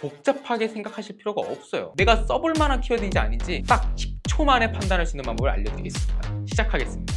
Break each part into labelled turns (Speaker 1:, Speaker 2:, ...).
Speaker 1: 복잡하게 생각하실 필요가 없어요. 내가 써볼 만한 키워드인지 아닌지 딱 10초 만에 판단할 수 있는 방법을 알려드리겠습니다. 시작하겠습니다.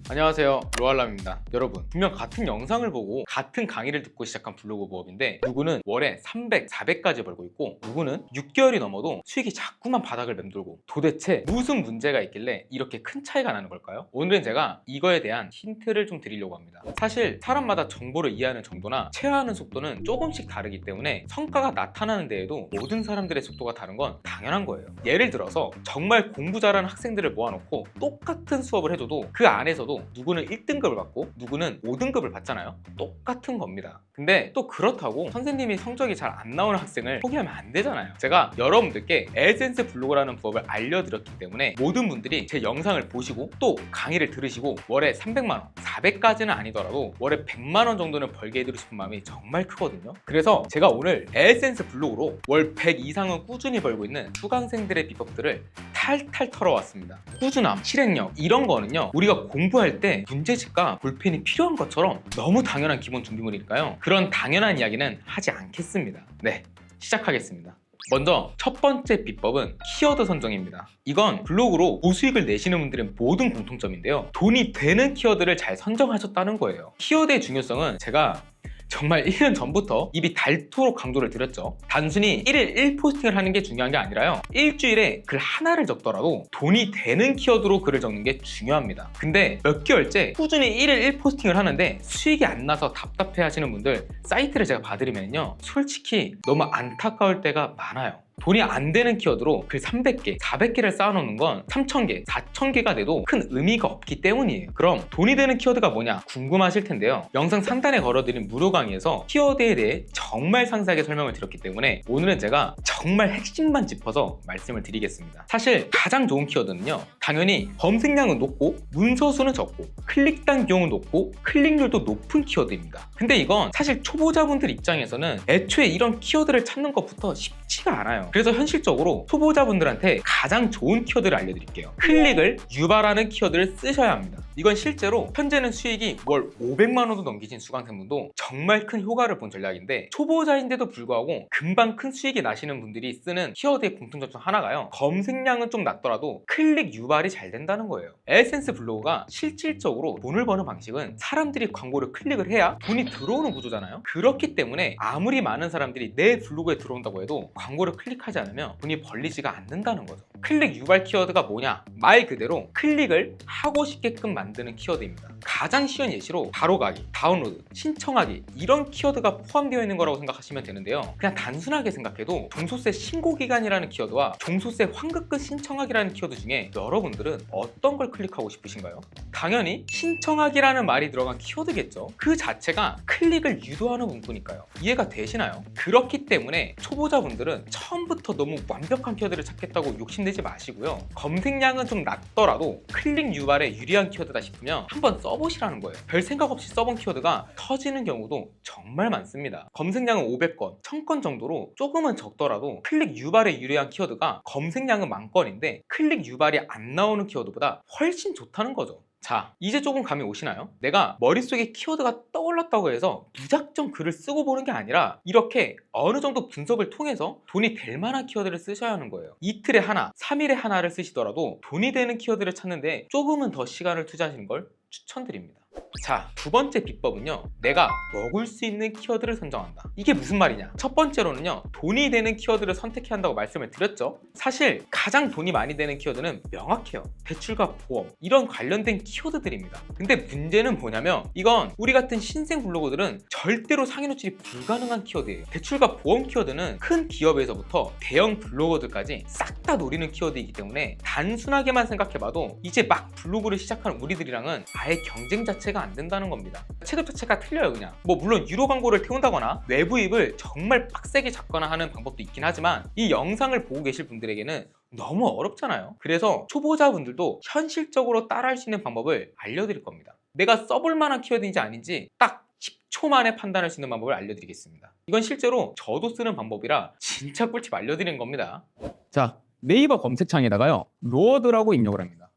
Speaker 1: 안녕하세요, 로알람입니다. 여러분, 분명 같은 영상을 보고 같은 강의를 듣고 시작한 블로그 부업인데 누구는 월에 300, 400까지 벌고 있고 누구는 6개월이 넘어도 수익이 자꾸만 바닥을 맴돌고 도대체 무슨 문제가 있길래 이렇게 큰 차이가 나는 걸까요? 오늘은 제가 이거에 대한 힌트를 좀 드리려고 합니다. 사실 사람마다 정보를 이해하는 정도나 체화하는 속도는 조금씩 다르기 때문에 성과가 나타나는 데에도 모든 사람들의 속도가 다른 건 당연한 거예요. 예를 들어서 정말 공부 잘하는 학생들을 모아놓고 똑같은 수업을 해줘도 그 안에서도 누구는 1등급을 받고 누구는 5등급을 받잖아요. 똑같은 겁니다. 근데 또 그렇다고 선생님이 성적이 잘 안 나오는 학생을 포기하면 안 되잖아요. 제가 여러분들께 에센스 블로그라는 부업을 알려드렸기 때문에 모든 분들이 제 영상을 보시고 또 강의를 들으시고 월에 300만 원, 400까지는 아니더라도 월에 100만 원 정도는 벌게 해드리고 싶은 마음이 정말 크거든요. 그래서 제가 오늘 에센스 블로그로 월 100 이상은 꾸준히 벌고 있는 수강생들의 비법들을 탈탈 털어왔습니다. 꾸준함, 실행력 이런 거는요, 우리가 공부할 때 문제집과 볼펜이 필요한 것처럼 너무 당연한 기본 준비물이니까요, 그런 당연한 이야기는 하지 않겠습니다. 네, 시작하겠습니다. 먼저 첫 번째 비법은 키워드 선정입니다. 이건 블로그로 고수익을 내시는 분들의 모든 공통점인데요, 돈이 되는 키워드를 잘 선정하셨다는 거예요. 키워드의 중요성은 제가 정말 1년 전부터 입이 닳도록 강조를 드렸죠. 단순히 1일 1포스팅을 하는 게 중요한 게 아니라요, 일주일에 글 하나를 적더라도 돈이 되는 키워드로 글을 적는 게 중요합니다. 근데 몇 개월째 꾸준히 1일 1포스팅을 하는데 수익이 안 나서 답답해 하시는 분들 사이트를 제가 봐드리면요, 솔직히 너무 안타까울 때가 많아요. 돈이 안 되는 키워드로 글 300개, 400개를 쌓아놓는 건 3000개, 4000개가 돼도 큰 의미가 없기 때문이에요. 그럼 돈이 되는 키워드가 뭐냐 궁금하실 텐데요, 영상 상단에 걸어드린 무료 강의에서 키워드에 대해 정말 상세하게 설명을 드렸기 때문에 오늘은 제가 정말 핵심만 짚어서 말씀을 드리겠습니다. 사실 가장 좋은 키워드는요, 당연히 검색량은 높고 문서 수는 적고 클릭단 비용은 높고 클릭률도 높은 키워드입니다. 근데 이건 사실 초보자분들 입장에서는 애초에 이런 키워드를 찾는 것부터 쉽지가 않아요. 그래서 현실적으로 초보자분들한테 가장 좋은 키워드를 알려드릴게요. 클릭을 유발하는 키워드를 쓰셔야 합니다. 이건 실제로 현재는 수익이 월 500만 원도 넘기신 수강생분도 정말 큰 효과를 본 전략인데, 초보자인데도 불구하고 금방 큰 수익이 나시는 분들이 쓰는 키워드의 공통점 중 하나가요, 검색량은 좀 낮더라도 클릭 유발이 잘 된다는 거예요. 에센스 블로그가 실질적으로 돈을 버는 방식은 사람들이 광고를 클릭을 해야 돈이 들어오는 구조잖아요. 그렇기 때문에 아무리 많은 사람들이 내 블로그에 들어온다고 해도 광고를 클릭하지 않으면 돈이 벌리지가 않는다는 거죠. 클릭 유발 키워드가 뭐냐? 말 그대로 클릭을 하고 싶게끔 만드는 키워드입니다. 가장 쉬운 예시로 바로가기, 다운로드, 신청하기 이런 키워드가 포함되어 있는 거라고 생각하시면 되는데요, 그냥 단순하게 생각해도 종소세 신고기간이라는 키워드와 종소세 환급금 신청하기라는 키워드 중에 여러분들은 어떤 걸 클릭하고 싶으신가요? 당연히 신청하기라는 말이 들어간 키워드겠죠. 그 자체가 클릭을 유도하는 문구니까요. 이해가 되시나요? 그렇기 때문에 초보자분들은 처음부터 너무 완벽한 키워드를 찾겠다고 욕심내지 마시고요, 검색량은 좀 낮더라도 클릭 유발에 유리한 키워드다 싶으면 한번 써보시라는 거예요. 별 생각 없이 써본 키워드가 터지는 경우도 정말 많습니다. 검색량은 500건, 1000건 정도로 조금은 적더라도 클릭 유발에 유리한 키워드가 검색량은 10,000건인데 클릭 유발이 안 나오는 키워드보다 훨씬 좋다는 거죠. 자, 이제 조금 감이 오시나요? 내가 머릿속에 키워드가 떠올랐다고 해서 무작정 글을 쓰고 보는 게 아니라 이렇게 어느 정도 분석을 통해서 돈이 될 만한 키워드를 쓰셔야 하는 거예요. 이틀에 하나, 3일에 하나를 쓰시더라도 돈이 되는 키워드를 찾는데 조금은 더 시간을 투자하시는 걸 추천드립니다. 자, 두 번째 비법은요, 내가 먹을 수 있는 키워드를 선정한다. 이게 무슨 말이냐? 첫 번째로는요, 돈이 되는 키워드를 선택해야 한다고 말씀을 드렸죠. 사실 가장 돈이 많이 되는 키워드는 명확해요. 대출과 보험 이런 관련된 키워드들입니다. 근데 문제는 뭐냐면 이건 우리 같은 신생 블로거들은 절대로 상위 노출이 불가능한 키워드예요. 대출과 보험 키워드는 큰 기업에서부터 대형 블로거들까지 싹 다 노리는 키워드이기 때문에 단순하게만 생각해봐도 이제 막 블로그를 시작하는 우리들이랑은 아예 경쟁 자체가 안 된다는 겁니다. 체급 자체가 틀려요. 그냥 물론 유료 광고를 태운다거나 외부입을 정말 빡세게 잡거나 하는 방법도 있긴 하지만 이 영상을 보고 계실 분들에게는 너무 어렵잖아요. 그래서 초보자분들도 현실적으로 따라할 수 있는 방법을 알려드릴 겁니다. 내가 써볼 만한 키워드인지 아닌지 딱 10초 만에 판단할 수 있는 방법을 알려드리겠습니다. 이건 실제로 저도 쓰는 방법이라 진짜 꿀팁 알려드리는 겁니다.
Speaker 2: 자, 네이버 검색창에다가요, 로어드라고 입력을 합니다.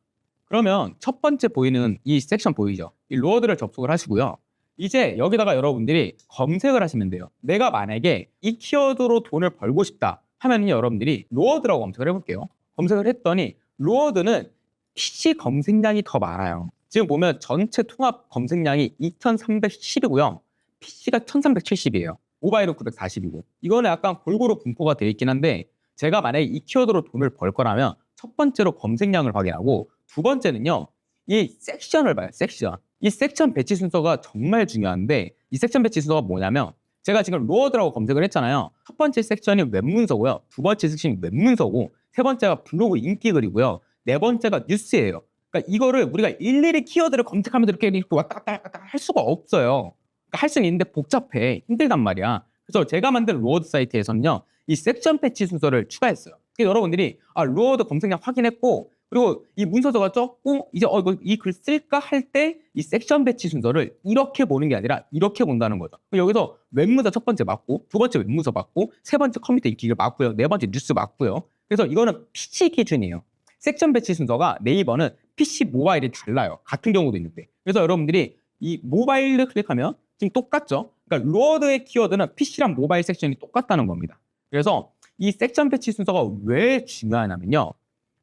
Speaker 2: 그러면 첫 번째 보이는 이 섹션 보이죠? 이 로어드를 접속을 하시고요, 이제 여기다가 여러분들이 검색을 하시면 돼요. 내가 만약에 이 키워드로 돈을 벌고 싶다 하면 여러분들이 로어드라고 검색을 해볼게요. 검색을 했더니 로어드는 PC 검색량이 더 많아요. 지금 보면 전체 통합 검색량이 2310이고요. PC가 1370이에요. 모바일은 940이고. 이거는 약간 골고루 분포가 되어 있긴 한데 제가 만약에 이 키워드로 돈을 벌 거라면 첫 번째로 검색량을 확인하고 두 번째는요. 이 섹션을 봐요. 섹션. 이 섹션 배치 순서가 정말 중요한데 이 섹션 배치 순서가 뭐냐면 제가 지금 로어드라고 검색을 했잖아요. 첫 번째 섹션이 웹문서고요. 두 번째 섹션이 웹문서고 세 번째가 블로그 인기 글이고요. 네 번째가 뉴스예요. 그러니까 이거를 우리가 일일이 키워드를 검색하면서 이렇게 왔다 갔다 할 수가 없어요. 그러니까 할 수는 있는데 복잡해. 힘들단 말이야. 그래서 제가 만든 로어드 사이트에서는요. 이 섹션 배치 순서를 추가했어요. 그래서 여러분들이 로어드 검색량 확인했고 그리고 이 문서서가 적고 이제 이 글 쓸까 할 때 이 섹션 배치 순서를 이렇게 보는 게 아니라 이렇게 본다는 거죠. 여기서 웹문서 첫 번째 맞고 두 번째 웹문서 맞고 세 번째 컴퓨터 인기글 맞고요. 네 번째 뉴스 맞고요. 그래서 이거는 PC 기준이에요. 섹션 배치 순서가 네이버는 PC 모바일이 달라요. 같은 경우도 있는데. 그래서 여러분들이 이 모바일을 클릭하면 지금 똑같죠. 그러니까 로어드의 키워드는 PC랑 모바일 섹션이 똑같다는 겁니다. 그래서 이 섹션 배치 순서가 왜 중요하냐면요.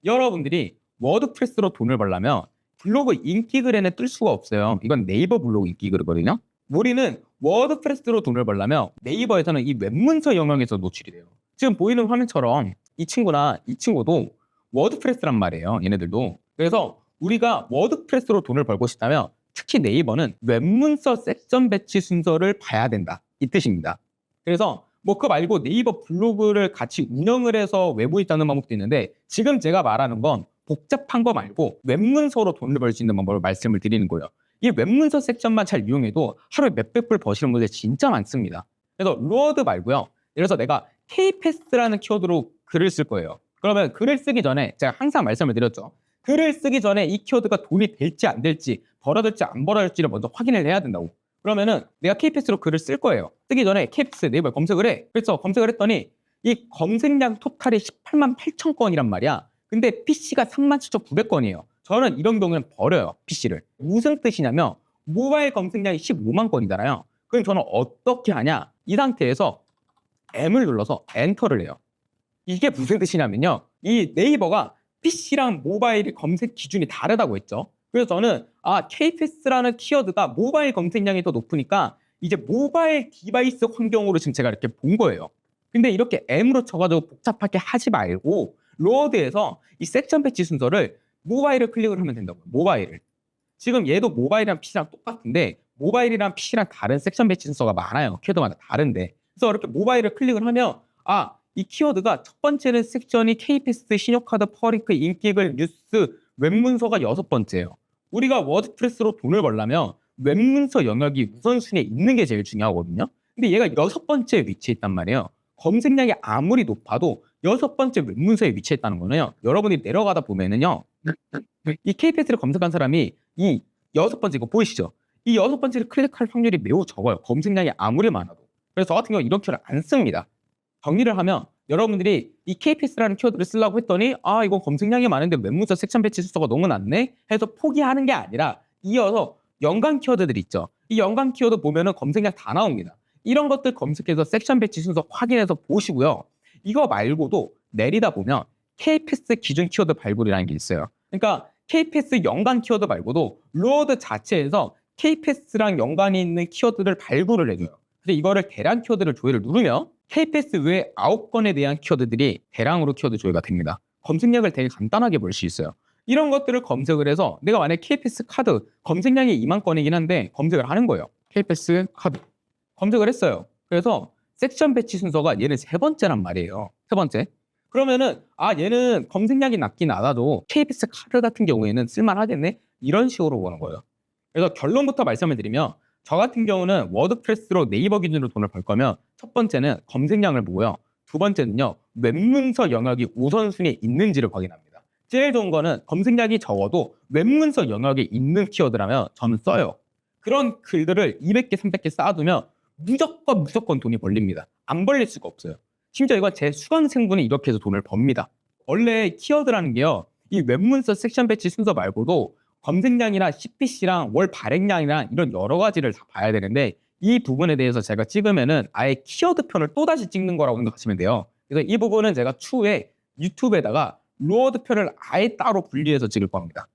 Speaker 2: 여러분들이 워드프레스로 돈을 벌려면 블로그 인기글에는 뜰 수가 없어요. 이건 네이버 블로그 인기글이거든요. 우리는 워드프레스로 돈을 벌려면 네이버에서는 이 웹문서 영역에서 노출이 돼요. 지금 보이는 화면처럼 이 친구나 이 친구도 워드프레스란 말이에요. 얘네들도. 그래서 우리가 워드프레스로 돈을 벌고 싶다면 특히 네이버는 웹문서 섹션 배치 순서를 봐야 된다. 이 뜻입니다. 그래서 그거 말고 네이버 블로그를 같이 운영을 해서 외부에 있다는 방법도 있는데 지금 제가 말하는 건 복잡한 거 말고 웹문서로 돈을 벌 수 있는 방법을 말씀을 드리는 거예요. 이 웹문서 섹션만 잘 이용해도 하루에 몇백 불 버시는 분들 진짜 많습니다. 그래서 로어드 말고요. 예를 들어서 내가 KPass라는 키워드로 글을 쓸 거예요. 그러면 글을 쓰기 전에 제가 항상 말씀을 드렸죠. 글을 쓰기 전에 이 키워드가 돈이 될지 안 될지 벌어질지 안 벌어질지를 먼저 확인을 해야 된다고. 그러면은 내가 KPass로 글을 쓸 거예요. 쓰기 전에 KPass 네이버에 검색을 해. 그래서 검색을 했더니 이 검색량 토탈이 18만 8천 건이란 말이야. 근데 PC가 3만 7,900건이에요. 저는 이런 경우는 버려요. PC를. 무슨 뜻이냐면 모바일 검색량이 15만 건이잖아요. 그럼 저는 어떻게 하냐? 이 상태에서 M을 눌러서 엔터를 해요. 이게 무슨 뜻이냐면요. 이 네이버가 PC랑 모바일의 검색 기준이 다르다고 했죠. 그래서 저는 KPass라는 키워드가 모바일 검색량이 더 높으니까 이제 모바일 디바이스 환경으로 지금 제가 이렇게 본 거예요. 근데 이렇게 M으로 쳐가지고 복잡하게 하지 말고 로어드에서 이 섹션 배치 순서를 모바일을 클릭을 하면 된다고요. 모바일을. 지금 얘도 모바일이랑 PC랑 똑같은데 모바일이랑 PC랑 다른 섹션 배치 순서가 많아요. 키워드마다 다른데. 그래서 이렇게 모바일을 클릭을 하면 이 키워드가 첫 번째는 섹션이 KPass, 신용카드, 퍼링크, 인기글, 뉴스, 웹문서가 6번째예요. 우리가 워드프레스로 돈을 벌려면 웹문서 영역이 우선순위에 있는 게 제일 중요하거든요. 근데 얘가 6번째 위치에 있단 말이에요. 검색량이 아무리 높아도 6번째 웹문서에 위치했다는 거는요. 여러분이 내려가다 보면은요. 이 KPass를 검색한 사람이 이 6번째 이거 보이시죠? 이 6번째를 클릭할 확률이 매우 적어요. 검색량이 아무리 많아도. 그래서 저 같은 경우 이런 키워드를 안 씁니다. 정리를 하면 여러분들이 이 KPass라는 키워드를 쓰려고 했더니 이거 검색량이 많은데 웹문서 섹션 배치 순서가 너무 낮네 해서 포기하는 게 아니라 이어서 연관 키워드들 있죠. 이 연관 키워드 보면은 검색량 다 나옵니다. 이런 것들 검색해서 섹션 배치 순서 확인해서 보시고요. 이거 말고도 내리다 보면 KPass 기준 키워드 발굴이라는 게 있어요. 그러니까 KPass 연관 키워드 말고도 로어드 자체에서 KPass랑 연관이 있는 키워드를 발굴을 해줘요. 근데 이거를 대량 키워드를 조회를 누르면 KPass 외에 9건에 대한 키워드들이 대량으로 키워드 조회가 됩니다. 검색량을 되게 간단하게 볼 수 있어요. 이런 것들을 검색을 해서 내가 만약에 KPass 카드 검색량이 2만 건이긴 한데 검색을 하는 거예요. KPass 카드 검색을 했어요. 그래서 섹션 배치 순서가 얘는 세 번째란 말이에요. 세 번째. 그러면은 얘는 검색량이 낮긴 낮아도 KPass 카드 같은 경우에는 쓸만하겠네? 이런 식으로 보는 거예요. 그래서 결론부터 말씀을 드리면 저 같은 경우는 워드프레스로 네이버 기준으로 돈을 벌 거면 첫 번째는 검색량을 보고요. 두 번째는요. 웹문서 영역이 우선순위에 있는지를 확인합니다. 제일 좋은 거는 검색량이 적어도 웹문서 영역에 있는 키워드라면 저는 써요. 그런 글들을 200개, 300개 쌓아두면 무조건 돈이 벌립니다. 안 벌릴 수가 없어요. 심지어 이건 제 수강생분이 이렇게 해서 돈을 법니다. 원래 키워드라는 게요. 이 웹문서 섹션 배치 순서 말고도 검색량이랑 CPC랑 월 발행량이랑 이런 여러 가지를 다 봐야 되는데 이 부분에 대해서 제가 찍으면은 아예 키워드 편을 또다시 찍는 거라고 생각하시면 돼요. 그래서 이 부분은 제가 추후에 유튜브에다가 로어드 편을 아예 따로 분리해서 찍을 겁니다.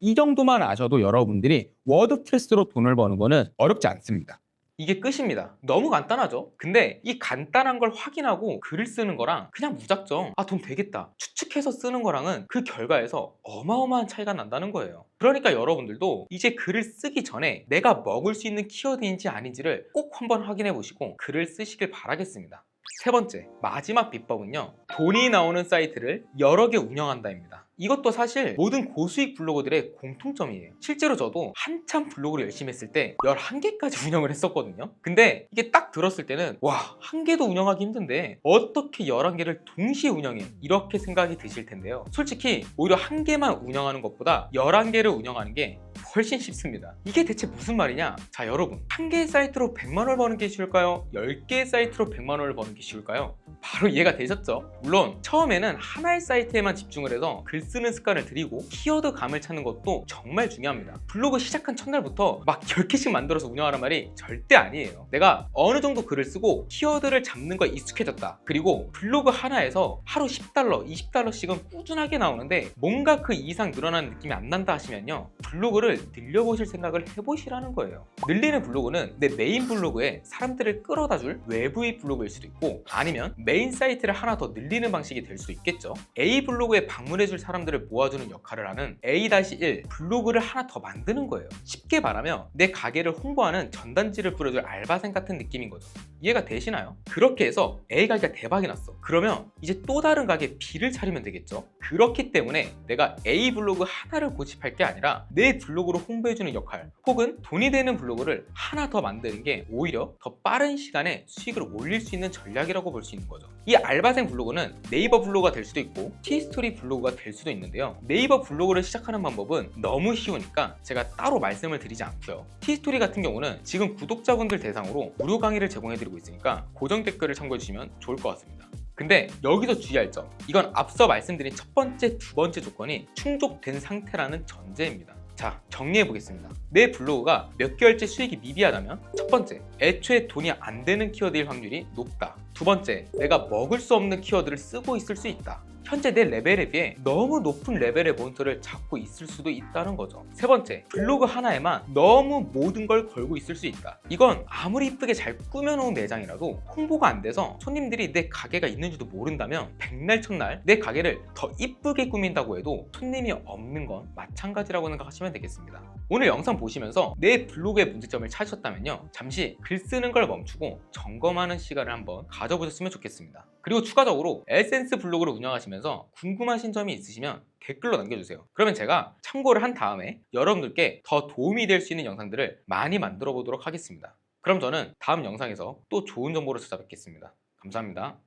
Speaker 2: 이 정도만 아셔도 여러분들이 워드프레스로 돈을 버는 거는 어렵지 않습니다.
Speaker 1: 이게 끝입니다. 너무 간단하죠? 근데 이 간단한 걸 확인하고 글을 쓰는 거랑 그냥 무작정 돈 되겠다 추측해서 쓰는 거랑은 그 결과에서 어마어마한 차이가 난다는 거예요. 그러니까 여러분들도 이제 글을 쓰기 전에 내가 먹을 수 있는 키워드인지 아닌지를 꼭 한번 확인해 보시고 글을 쓰시길 바라겠습니다. 세 번째, 마지막 비법은요. 돈이 나오는 사이트를 여러 개 운영한다입니다. 이것도 사실 모든 고수익 블로거들의 공통점이에요. 실제로 저도 한참 블로그를 열심히 했을 때 11개까지 운영을 했었거든요. 근데 이게 딱 들었을 때는 와, 한 개도 운영하기 힘든데 어떻게 11개를 동시에 운영해? 이렇게 생각이 드실 텐데요. 솔직히 오히려 한 개만 운영하는 것보다 11개를 운영하는 게 훨씬 쉽습니다. 이게 대체 무슨 말이냐? 자, 여러분, 한 개의 사이트로 100만 원을 버는 게 쉬울까요? 10개의 사이트로 100만 원을 버는 게 쉬울까요? 바로 이해가 되셨죠? 물론 처음에는 하나의 사이트에만 집중을 해서 글 쓰는 습관을 들이고 키워드 감을 찾는 것도 정말 중요합니다. 블로그 시작한 첫날부터 막 10개씩 만들어서 운영하란 말이 절대 아니에요. 내가 어느 정도 글을 쓰고 키워드를 잡는 거에 익숙해졌다. 그리고 블로그 하나에서 하루 10달러, 20달러씩은 꾸준하게 나오는데 뭔가 그 이상 늘어나는 느낌이 안 난다 하시면요. 블로그를 늘려보실 생각을 해보시라는 거예요. 늘리는 블로그는 내 메인 블로그에 사람들을 끌어다 줄 외부의 블로그일 수도 있고 아니면 메인 사이트를 하나 더 늘리는 방식이 될 수도 있겠죠. A 블로그에 방문해줄 사람들을 모아주는 역할을 하는 A-1 블로그를 하나 더 만드는 거예요. 쉽게 말하면 내 가게를 홍보하는 전단지를 뿌려줄 알바생 같은 느낌인 거죠. 이해가 되시나요? 그렇게 해서 A 가게가 대박이 났어. 그러면 이제 또 다른 가게 B를 차리면 되겠죠. 그렇기 때문에 내가 A 블로그 하나를 고집할 게 아니라 내 블로그로 홍보해주는 역할 혹은 돈이 되는 블로그를 하나 더 만드는 게 오히려 더 빠른 시간에 수익을 올릴 수 있는 전략이라고 볼 수 있는 거죠. 이 알바생 블로그는 네이버 블로그가 될 수도 있고 티스토리 블로그가 될 수도 있는데요. 네이버 블로그를 시작하는 방법은 너무 쉬우니까 제가 따로 말씀을 드리지 않고요. 티스토리 같은 경우는 지금 구독자분들 대상으로 무료 강의를 제공해드리고 있으니까 고정 댓글을 참고해주시면 좋을 것 같습니다. 근데 여기서 주의할 점, 이건 앞서 말씀드린 첫 번째, 두 번째 조건이 충족된 상태라는 전제입니다. 자, 정리해 보겠습니다. 내 블로그가 몇 개월째 수익이 미비하다면 첫 번째, 애초에 돈이 안 되는 키워드일 확률이 높다. 두 번째, 내가 먹을 수 없는 키워드를 쓰고 있을 수 있다. 현재 내 레벨에 비해 너무 높은 레벨의 몬스터를 잡고 있을 수도 있다는 거죠. 세 번째, 블로그 하나에만 너무 모든 걸 걸고 있을 수 있다. 이건 아무리 이쁘게 잘 꾸며놓은 매장이라도 홍보가 안 돼서 손님들이 내 가게가 있는지도 모른다면 백날 첫날 내 가게를 더 이쁘게 꾸민다고 해도 손님이 없는 건 마찬가지라고 생각하시면 되겠습니다. 오늘 영상 보시면서 내 블로그의 문제점을 찾으셨다면요, 잠시 글 쓰는 걸 멈추고 점검하는 시간을 한번 가져보셨으면 좋겠습니다. 그리고 추가적으로 에센스 블로그를 운영하시면서 궁금하신 점이 있으시면 댓글로 남겨주세요. 그러면 제가 참고를 한 다음에 여러분들께 더 도움이 될 수 있는 영상들을 많이 만들어 보도록 하겠습니다. 그럼 저는 다음 영상에서 또 좋은 정보로 찾아뵙겠습니다. 감사합니다.